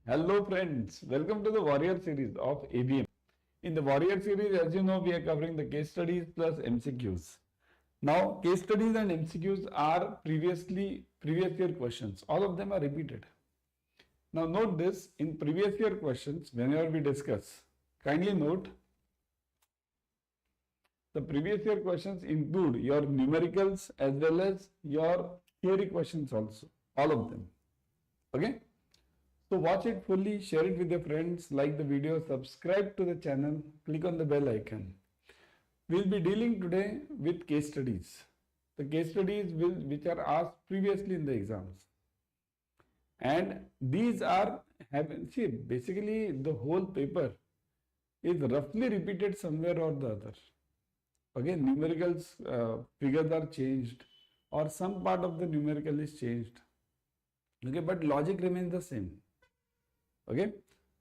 Hello friends, welcome to the Warrior series of ABM. In the Warrior series, as you know, we are covering the case studies plus MCQs. Now, case studies and MCQs are previous year questions. All of them are repeated. Now, note this, in previous year questions, whenever we discuss, kindly note, the previous year questions include your numericals as well as your theory questions also. All of them. Okay? So watch it fully, share it with your friends, like the video, subscribe to the channel, click on the bell icon. We'll be dealing today with case studies. The case studies which are asked previously in the exams. And these are, see, basically the whole paper is roughly repeated somewhere or the other. Okay, numericals figures are changed or some part of the numerical is changed. Okay, but logic remains the same. Okay,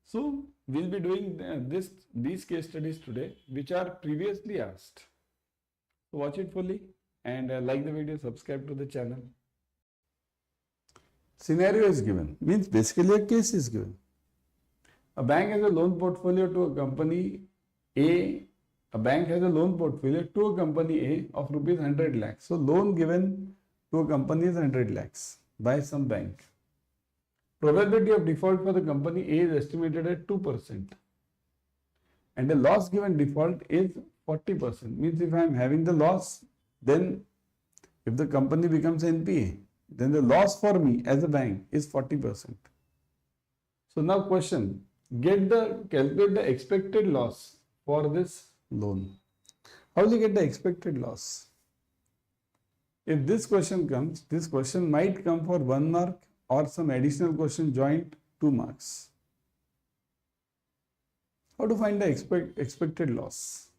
so we'll be doing these case studies today, which are previously asked. So watch it fully and like the video, subscribe to the channel. Scenario is given, means basically a case is given. A bank has a loan portfolio to a company A. A bank has a loan portfolio to a company A of rupees 100 lakhs. So loan given to a company is 100 lakhs by some bank. Probability of default for the company A is estimated at 2%. And the loss given default is 40%. Means if I am having the loss, then if the company becomes NPA, then the loss for me as a bank is 40%. So now question, calculate the expected loss for this loan. How will you get the expected loss? If this question comes, this question might come for 1 mark or some additional question joint 2 marks. How to find the expected loss?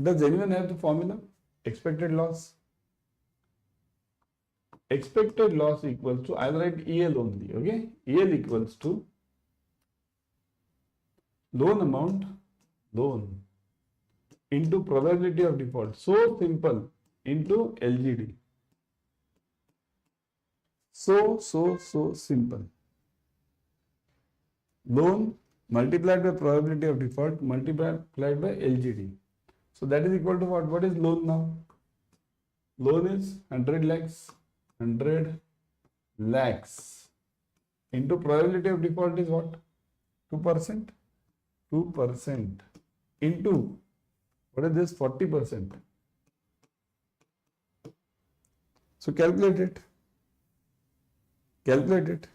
Does anyone have the formula? Expected loss? Expected loss equals to, I'll write EL only, okay? EL equals to loan amount, loan, into probability of default. So simple, into LGD. So simple. Loan multiplied by probability of default multiplied by LGD. So that is equal to what? What is loan now? Loan is 100 lakhs. 100 lakhs into probability of default is what? 2%. 2% into what is this? 40%. So calculate it. Calculate it.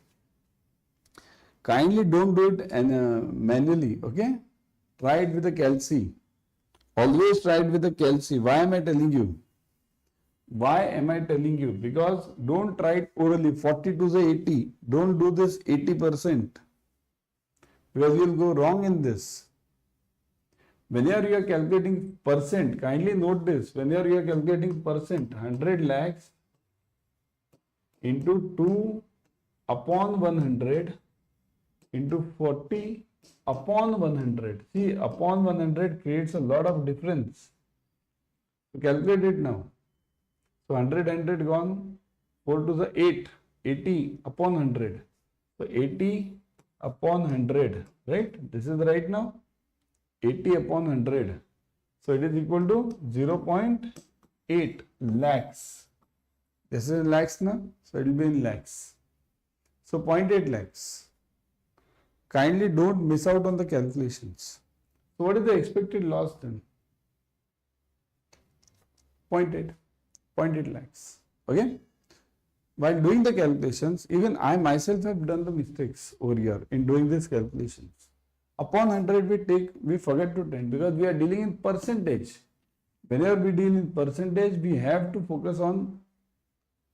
Kindly don't do it manually, okay? Try it with a calci. Always try it with a calci. Why am I telling you? Why am I telling you? Because don't try it orally. 40 to the 80. Don't do this 80%. Because you will go wrong in this. Whenever you are calculating percent, kindly note this. Whenever you are calculating percent, 100 lakhs into 2 upon 100 into 40 upon 100. See, upon 100 creates a lot of difference. So calculate it now. So 100 gone, 4 to the 8, 80 upon 100. So 80 upon 100, right? This is right now. 80 upon 100. So it is equal to 0.8 lakhs. This is in lakhs now. So it will be in lakhs. So 0.8 lakhs. Kindly don't miss out on the calculations. So what is the expected loss then? 0.8 lakhs. Okay. While doing the calculations, even I myself have done the mistakes over here in doing these calculations. Upon 100 we forget to 10 because we are dealing in percentage. Whenever we deal in percentage, we have to focus on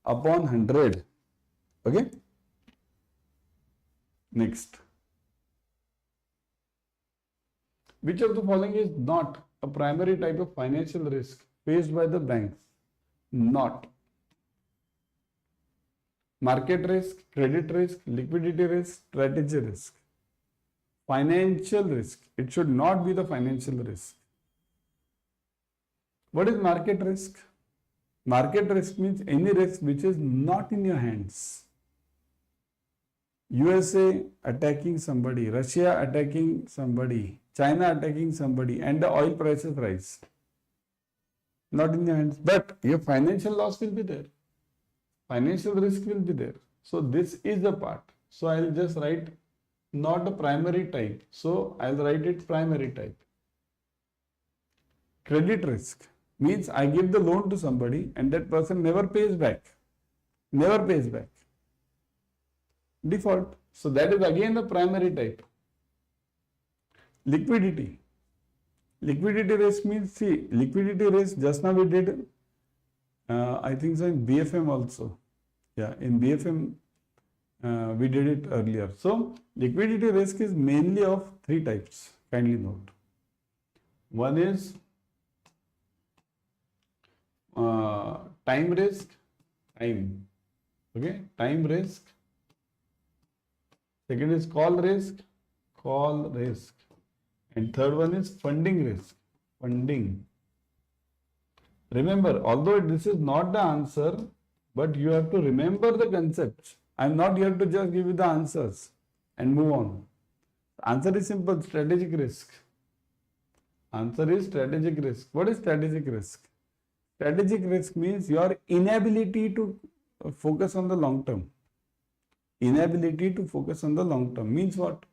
upon 100. Okay. Next. Which of the following is not a primary type of financial risk faced by the banks? Not. Market risk, credit risk, liquidity risk, strategy risk. Financial risk. It should not be the financial risk. What is market risk? Market risk means any risk which is not in your hands. USA attacking somebody, Russia attacking somebody, China attacking somebody, and the oil prices rise. Not in your hands, but your financial loss will be there. Financial risk will be there. So this is the part. So I'll just write not a primary type. So I'll write it primary type. Credit risk means I give the loan to somebody and that person never pays back. Never pays back. Default. So that is again the primary type. Liquidity. Liquidity risk means, see, liquidity risk just now we did, I think so in BFM also. Yeah, in BFM we did it earlier. So liquidity risk is mainly of three types. Kindly note. One is time risk, time. Okay, time risk. Second is call risk, call risk. And third one is funding risk, funding. Remember, although this is not the answer, but you have to remember the concepts. I am not here to just give you the answers and move on. The answer is simple, strategic risk. Answer is strategic risk. What is strategic risk? Strategic risk means your inability to focus on the long term. Inability to focus on the long term means what?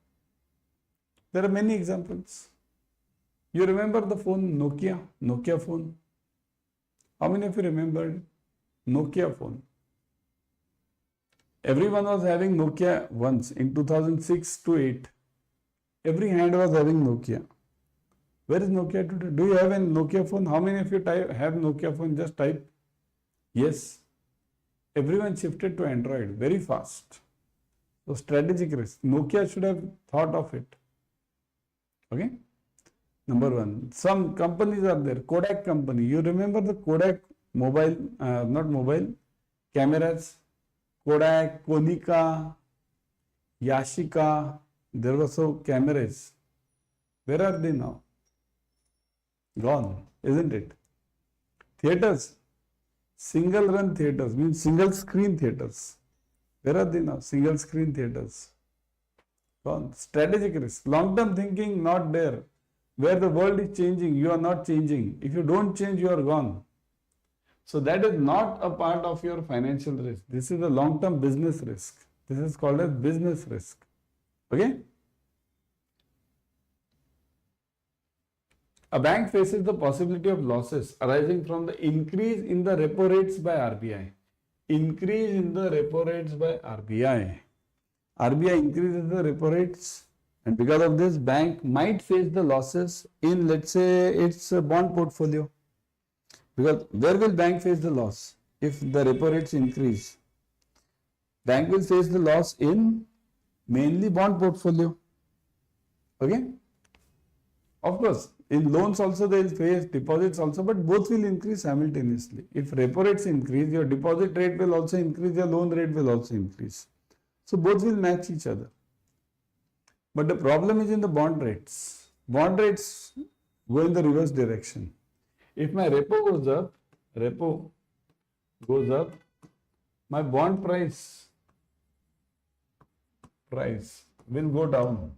There are many examples. You remember the phone Nokia phone? How many of you remembered Nokia phone? Everyone was having Nokia once in 2006 to 8. Every hand was having Nokia. Where is Nokia today? Do you have a Nokia phone? How many of you have Nokia phone? Just type yes. Everyone shifted to Android very fast. So strategic risk. Nokia should have thought of it. Okay. Number one. Some companies are there. Kodak company. You remember the Kodak mobile, not mobile, cameras? Kodak, Konica, Yashica. There were so cameras. Where are they now? Gone, isn't it? Theaters. Single run theaters means single screen theaters. Where are they now? Single screen theaters. Gone. Strategic risk. Long term thinking not there. Where the world is changing, you are not changing. If you don't change, you are gone. So that is not a part of your financial risk. This is a long term business risk. This is called as business risk. Okay? A bank faces the possibility of losses arising from the increase in the repo rates by RBI. Increase in the repo rates by RBI. RBI increases the repo rates, and because of this, bank might face the losses in, let's say, its bond portfolio. Because where will bank face the loss if the repo rates increase? Bank will face the loss in mainly bond portfolio. Okay? Of course, in loans also they will face, deposits also, but both will increase simultaneously. If repo rates increase, your deposit rate will also increase, your loan rate will also increase. So both will match each other. But the problem is in the bond rates. Bond rates go in the reverse direction. If my repo goes up, my bond price will go down.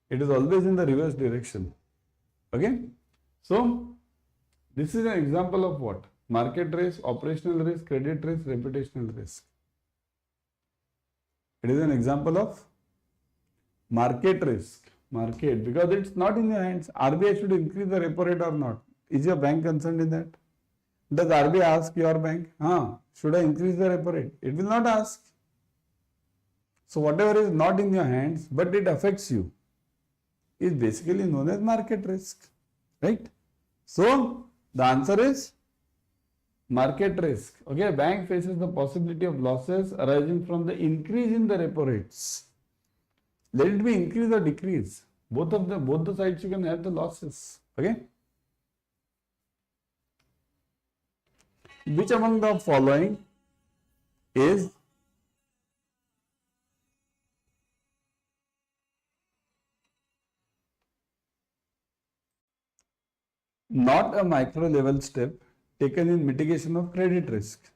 It is always in the reverse direction. Okay? So, this is an example of what? Market risk, operational risk, credit risk, reputational risk. It is an example of market risk. Market, because it's not in your hands. RBI should increase the repo rate or not. Is your bank concerned in that? Does RBI ask your bank, should I increase the repo rate? It will not ask. So, whatever is not in your hands, but it affects you, is basically known as market risk, right? So, the answer is market risk. Okay, bank faces the possibility of losses arising from the increase in the repo rates. Let it be increase or decrease. Both the sides you can have the losses. Okay. Which among the following is not a micro level step taken in mitigation of credit risk?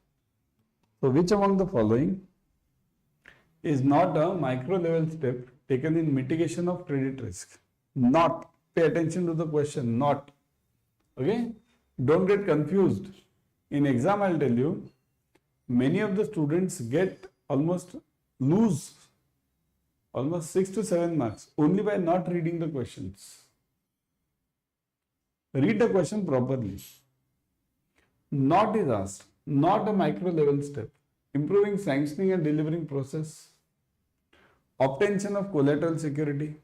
So, which among the following is not a micro level step taken in mitigation of credit risk. Not. Pay attention to the question. Not. Okay? Don't get confused. In exam, I'll tell you, many of the students lose almost 6 to 7 marks only by not reading the questions. Read the question properly. Not is asked. Not a micro level step. Improving sanctioning and delivering process. Obtention of collateral security.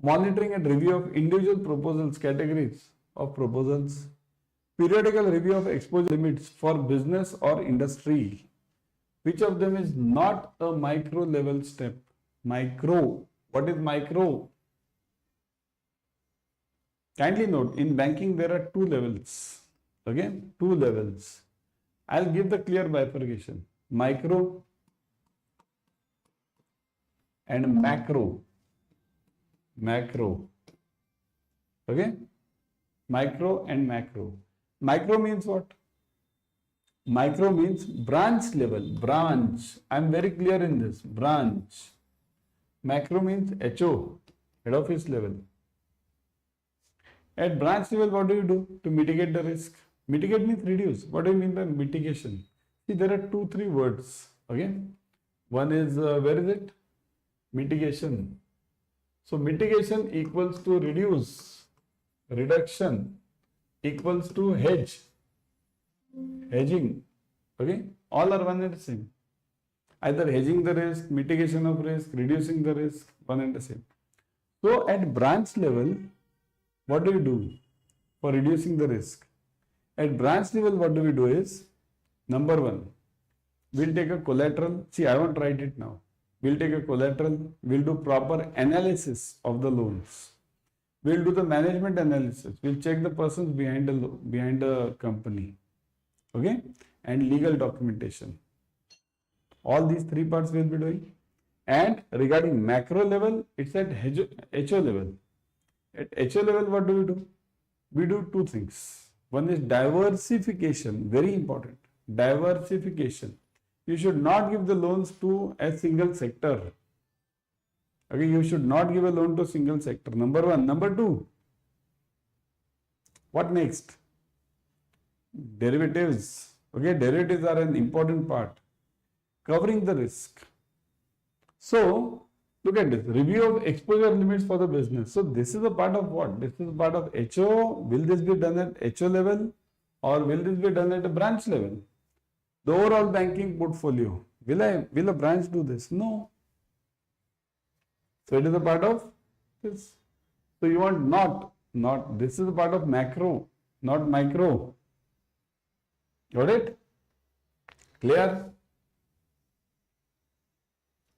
Monitoring and review of individual proposals, categories of proposals. Periodical review of exposure limits for business or industry. Which of them is not a micro level step? Micro. What is micro? Kindly note, in banking there are two levels. Again, two levels. I'll give the clear bifurcation. Micro and macro. Macro. Okay? Micro and macro. Micro means what? Micro means branch level. Branch. I'm very clear in this. Branch. Macro means HO. Head office level. At branch level, what do you do to mitigate the risk? Mitigate means reduce. What do you mean by mitigation? See, there are 2-3 words. Okay? One is, where is it? Mitigation. So, mitigation equals to reduce. Reduction equals to hedge. Hedging. Okay? All are one and the same. Either hedging the risk, mitigation of risk, reducing the risk, one and the same. So, at branch level, what do you do for reducing the risk? At branch level, what do we do is, number one, we'll take a collateral. See, I won't write it now. We'll take a collateral. We'll do proper analysis of the loans. We'll do the management analysis. We'll check the persons behind the company. Okay? And legal documentation. All these three parts we'll be doing. And regarding macro level, it's at HO level. At HO level, what do? We do two things. One is diversification, very important. Diversification. You should not give the loans to a single sector. Okay, you should not give a loan to a single sector. Number one. Number two, what next? Derivatives. Okay, derivatives are an important part. Covering the risk. So, look at this. Review of exposure limits for the business. So, this is a part of what? This is a part of HO. Will this be done at HO level or will this be done at a branch level? The overall banking portfolio. Will a branch do this? No. So, it is a part of this. So, you want not. This is a part of macro, not micro. Got it? Clear?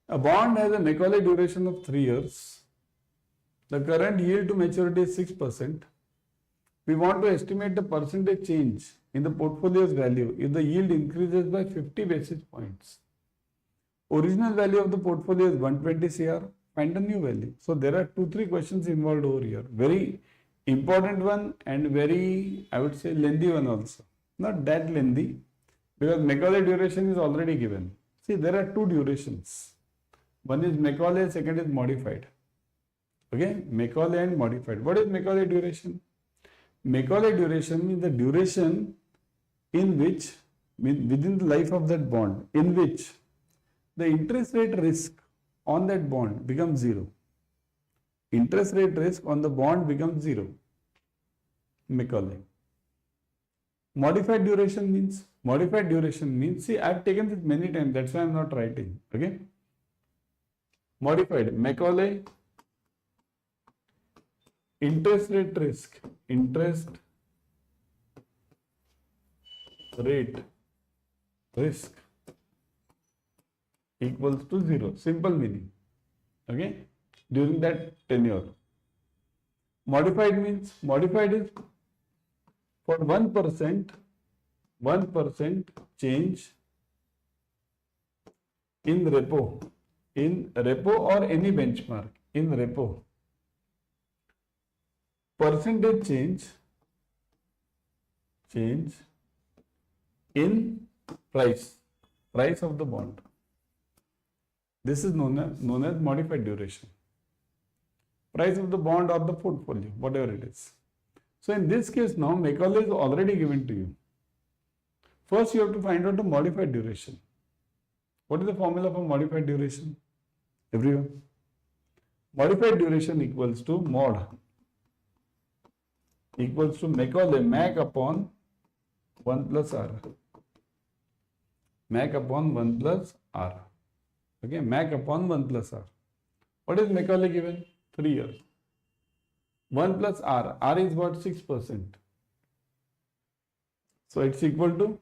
A bond has a Macaulay duration of 3 years. The current yield to maturity is 6%. We want to estimate the percentage change in the portfolio's value if the yield increases by 50 basis points. Original value of the portfolio is 120 CR. Find a new value. So there are 2-3 questions involved over here. Very important one and very, I would say, lengthy one also. Not that lengthy because Macaulay duration is already given. See, there are two durations. One is Macaulay, second is modified. Okay, Macaulay and modified. What is Macaulay duration? Macaulay duration means the duration in which, within the life of that bond, in which the interest rate risk on that bond becomes zero. Interest rate risk on the bond becomes zero. Macaulay. Modified duration means, see, I've taken this many times, that's why I'm not writing. Okay. Modified, Macaulay, interest rate risk, interest rate risk equals to zero. Simple meaning. Okay. During that tenure. Modified means, modified is for 1% change in repo. In repo or any benchmark, in repo, percentage change in price of the bond. This is known as modified duration. Price of the bond or the portfolio, whatever it is. So in this case now, Macaulay is already given to you. First, you have to find out the modified duration. What is the formula for modified duration? Everyone? Modified duration equals to mod equals to Macaulay, Mac upon 1 plus R. Mac upon 1 plus R. Okay, Mac upon 1 plus R. What is Macaulay given? 3 years. 1 plus R. R is what? 6%. So it's equal to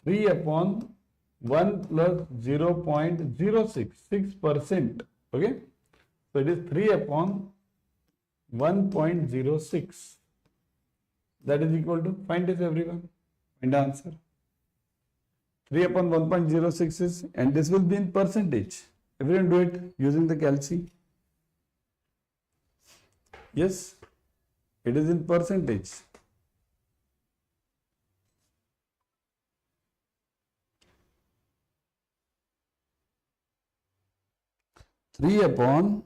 3 upon 1 plus 0.06, 6%. Okay. So it is 3 upon 1.06. That is equal to, find this everyone. Find the answer. 3 upon 1.06 is, and this will be in percentage. Everyone do it using the calci. Yes, it is in percentage. Three upon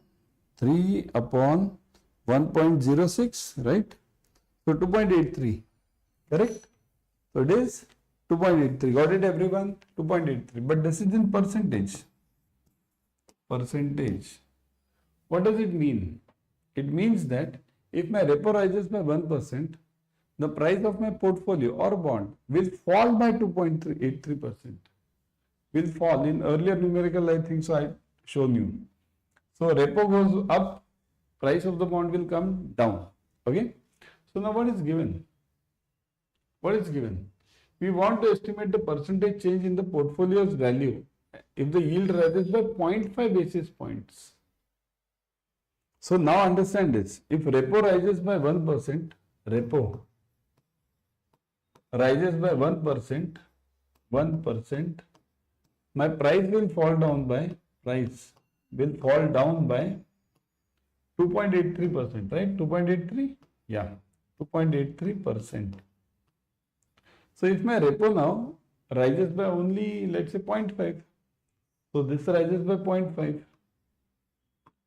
1.06, right? So 2.83, correct? So it is 2.83. Got it, everyone? 2.83. But this is in percentage. Percentage. What does it mean? It means that if my repo rises by 1%, the price of my portfolio or bond will fall by 2.83%. Will fall. In earlier numerical, I think so, I shown you. So repo goes up, price of the bond will come down. Okay. So now what is given? What is given? We want to estimate the percentage change in the portfolio's value if the yield rises by 0.5 basis points. So now understand this. If repo rises by 1%, repo rises by 1%, my price will fall down by, 2.83%, right? 2.83? Yeah, 2.83%. So if my repo now rises by only, let's say 0.5, so this rises by 0.5.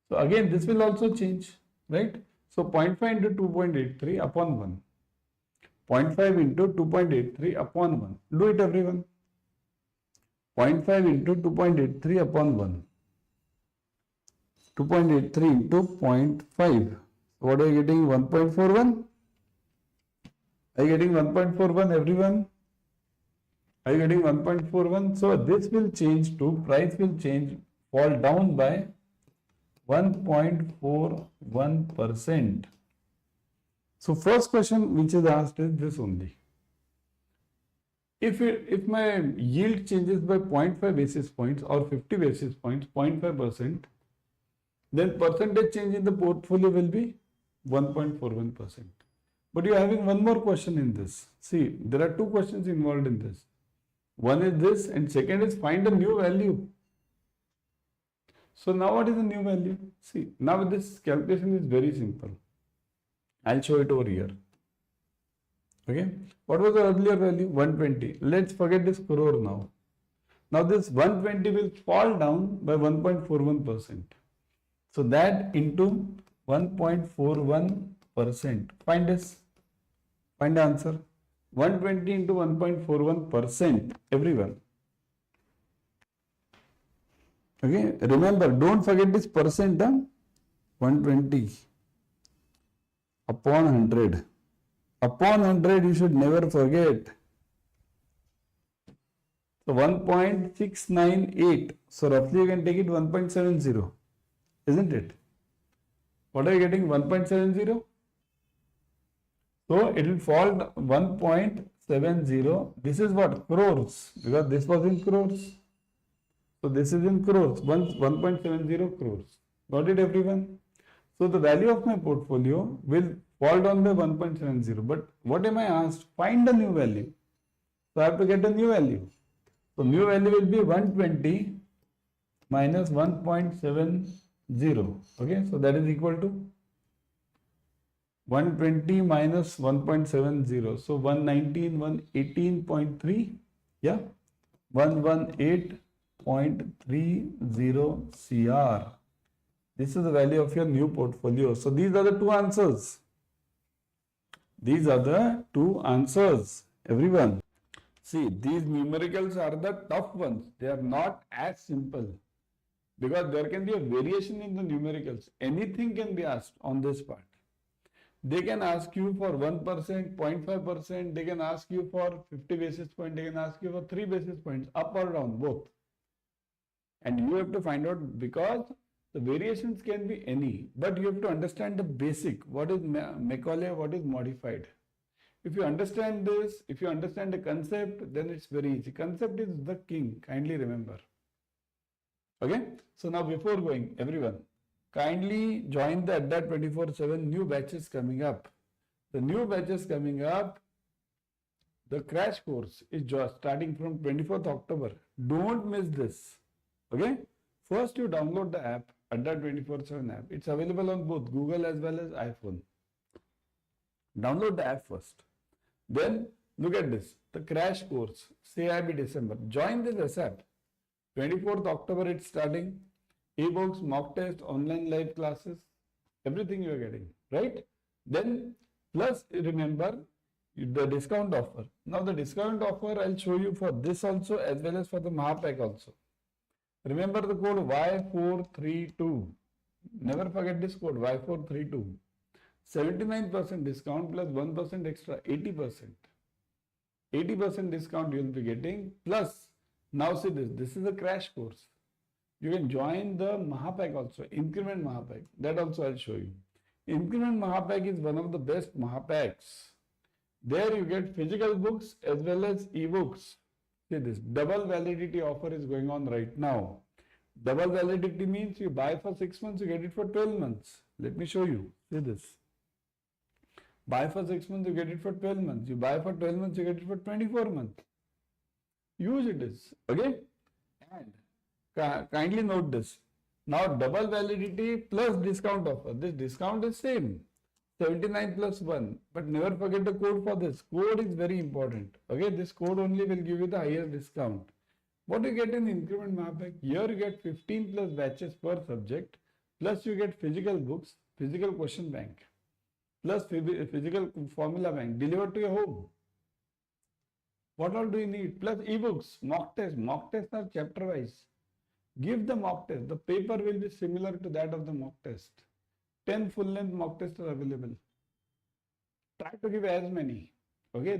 So again, this will also change, right? So 0.5 into 2.83 upon 1. 0.5 into 2.83 upon 1. Do it, everyone. 0.5 into 2.83 upon 1. 2.83 into 0.5. What are you getting? 1.41? Are you getting 1.41, everyone? Are you getting 1.41? So this will change to, price will change, fall down by 1.41%. So first question which is asked is this only. If my yield changes by 0.5 basis points or 50 basis points, 0.5%, then percentage change in the portfolio will be 1.41%. But you are having one more question in this. See, there are two questions involved in this. One is this, and second is find a new value. So now what is the new value? See, now this calculation is very simple. I'll show it over here. Okay. What was the earlier value? 120. Let's forget this crore now. Now this 120 will fall down by 1.41%. So that into 1.41%. Find this. Find the answer. 120 into 1.41%. Everyone. Okay. Remember, don't forget this percent. 120 upon 100. Upon 100, you should never forget. So 1.698. So roughly you can take it 1.70. Isn't it? What are you getting? 1.70. So it will fall 1.70. This is what? Crores. Because this was in crores. So this is in crores. 1.70 crores. Got it, everyone? So the value of my portfolio will fall down by 1.70. But what am I asked? Find the new value. So I have to get a new value. So new value will be 120 minus 1.70. Okay, so that is equal to 120 minus 1.70. So 119, 118.3. Yeah, 118 0.30 CR. This is the value of your new portfolio. So these are the two answers. These are the two answers, everyone. See, these numericals are the tough ones. They are not as simple because there can be a variation in the numericals. Anything can be asked on this part. They can ask you for 1%, 0.5%, they can ask you for 50 basis points, they can ask you for 3 basis points, up or down, both. And you have to find out, because the variations can be any, but you have to understand the basic, what is Macaulay, what is modified. If you understand this, if you understand the concept, then it's very easy. Concept is the king, kindly remember. Okay, so now before going, everyone, kindly join the Adda 24/7 new batches coming up. The new batches coming up, the crash course is just starting from 24th October. Don't miss this. Okay, first you download the app, Adda 24/7 app. It's available on both Google as well as iPhone. Download the app first. Then look at this, the crash course, JAIIB December. Join this ASAP. 24th October it's starting. E-books, mock test, online live classes, everything you are getting, right? Then plus remember the discount offer. Now the discount offer I'll show you for this also as well as for the Mahapack also. Remember the code Y432. Never forget this code Y432. 79% discount plus 1% extra, 80%. 80% discount you will be getting. Plus, now see this. This is a crash course. You can join the Mahapack also, Increment Mahapack. That also I'll show you. Increment Mahapack is one of the best Mahapacks. There you get physical books as well as e-books. See this, double validity offer is going on right now. Double validity means you buy for 6 months, you get it for 12 months. Let me show you. See this. Buy for 6 months, you get it for 12 months. You buy for 12 months, you get it for 24 months. Use it is, okay? And kindly note this. Now double validity plus discount offer. This discount is same. 79 plus 1. But never forget the code for this. Code is very important. Okay, this code only will give you the highest discount. What do you get in Increment Mahapack? Here you get 15 plus batches per subject. Plus you get physical books, physical question bank. Plus physical formula bank delivered to your home. What all do you need? Plus ebooks, mock test. Mock tests are chapter wise. Give the mock test. The paper will be similar to that of the mock test. 10 full length mock tests are available. Try to give as many. Okay.